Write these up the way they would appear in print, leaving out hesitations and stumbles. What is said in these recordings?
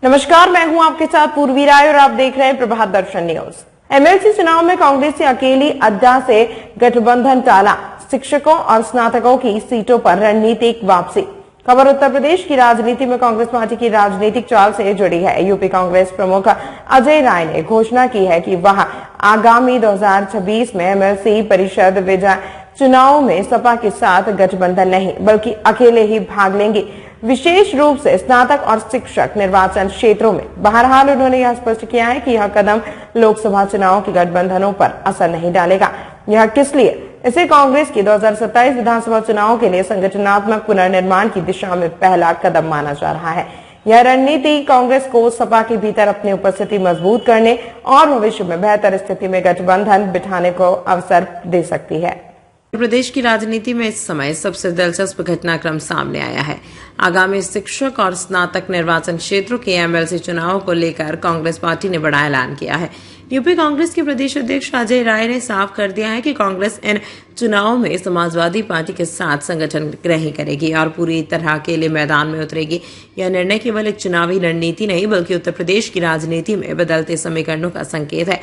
नमस्कार, मैं हूं आपके साथ पूर्वी राय और आप देख रहे हैं प्रभात दर्शन न्यूज। एमएलसी चुनाव में कांग्रेस ने अकेली अड्डा से गठबंधन टाला, शिक्षकों और स्नातकों की सीटों पर रणनीतिक वापसी। खबर उत्तर प्रदेश की राजनीति में कांग्रेस पार्टी की राजनीतिक चाल से जुड़ी है। यूपी कांग्रेस प्रमुख अजय राय ने घोषणा की है कि वह आगामी 2026 में एमएलसी परिषद विजय चुनाव में सपा के साथ गठबंधन नहीं बल्कि अकेले ही भाग लेंगे, विशेष रूप से स्नातक और शिक्षक निर्वाचन क्षेत्रों में। बहरहाल उन्होंने यह स्पष्ट किया है कि यह कदम लोकसभा चुनाव के गठबंधनों पर असर नहीं डालेगा। यह किस लिए? इसे कांग्रेस की 2027 विधानसभा चुनाव के लिए संगठनात्मक पुनर्निर्माण की दिशा में पहला कदम माना जा रहा है। यह रणनीति कांग्रेस को सपा के भीतर अपनी उपस्थिति मजबूत करने और भविष्य में बेहतर स्थिति में गठबंधन बिठाने को अवसर दे सकती है। उत्तर प्रदेश की राजनीति में इस समय सबसे दिलचस्प घटनाक्रम सामने आया है। आगामी शिक्षक और स्नातक निर्वाचन क्षेत्रों के एमएलसी चुनाव को लेकर कांग्रेस पार्टी ने बड़ा ऐलान किया है। यूपी कांग्रेस के प्रदेश अध्यक्ष अजय राय ने साफ कर दिया है कि कांग्रेस इन चुनावों में समाजवादी पार्टी के साथ संगठन नहीं करेगी और पूरी तरह अकेले मैदान में उतरेगी। यह निर्णय केवल एक चुनावी रणनीति नहीं बल्कि उत्तर प्रदेश की राजनीति में बदलते समीकरणों का संकेत है।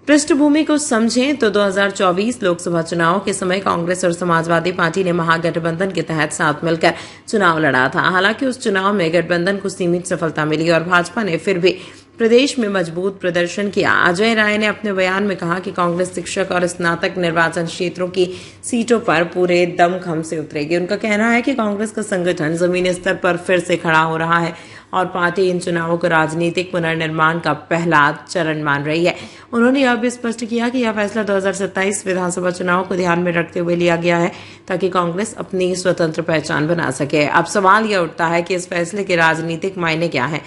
पृष्ठभूमि को समझें तो 2024 लोकसभा चुनाव के समय कांग्रेस और समाजवादी पार्टी ने महागठबंधन के तहत साथ मिलकर चुनाव लड़ा था। हालांकि उस चुनाव में गठबंधन को सीमित सफलता मिली और भाजपा ने फिर भी प्रदेश में मजबूत प्रदर्शन किया। अजय राय ने अपने बयान में कहा कि कांग्रेस शिक्षक और स्नातक निर्वाचन क्षेत्रों की सीटों पर पूरे दमखम से उतरेगी। उनका कहना है कि कांग्रेस का संगठन जमीनी स्तर पर फिर से खड़ा हो रहा है और पार्टी इन चुनावों को राजनीतिक पुनर्निर्माण का पहला चरण मान रही है। उन्होंने यह भी स्पष्ट किया कि यह फैसला 2027 विधानसभा चुनाव को ध्यान में रखते हुए लिया गया है ताकि कांग्रेस अपनी स्वतंत्र पहचान बना सके। अब सवाल यह उठता है कि इस फैसले के राजनीतिक मायने क्या है।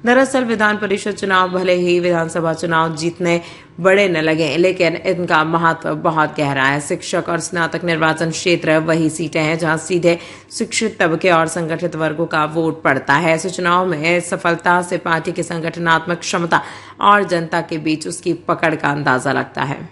दरअसल विधान परिषद चुनाव भले ही विधानसभा चुनाव जीतने बड़े न लगे, लेकिन इनका महत्व बहुत गहरा है। शिक्षक और स्नातक निर्वाचन क्षेत्र वही सीटें हैं जहां सीधे शिक्षित तबके और संगठित वर्गों का वोट पड़ता है। ऐसे चुनाव में सफलता से पार्टी की संगठनात्मक क्षमता और जनता के बीच उसकी पकड़ का अंदाजा लगता है।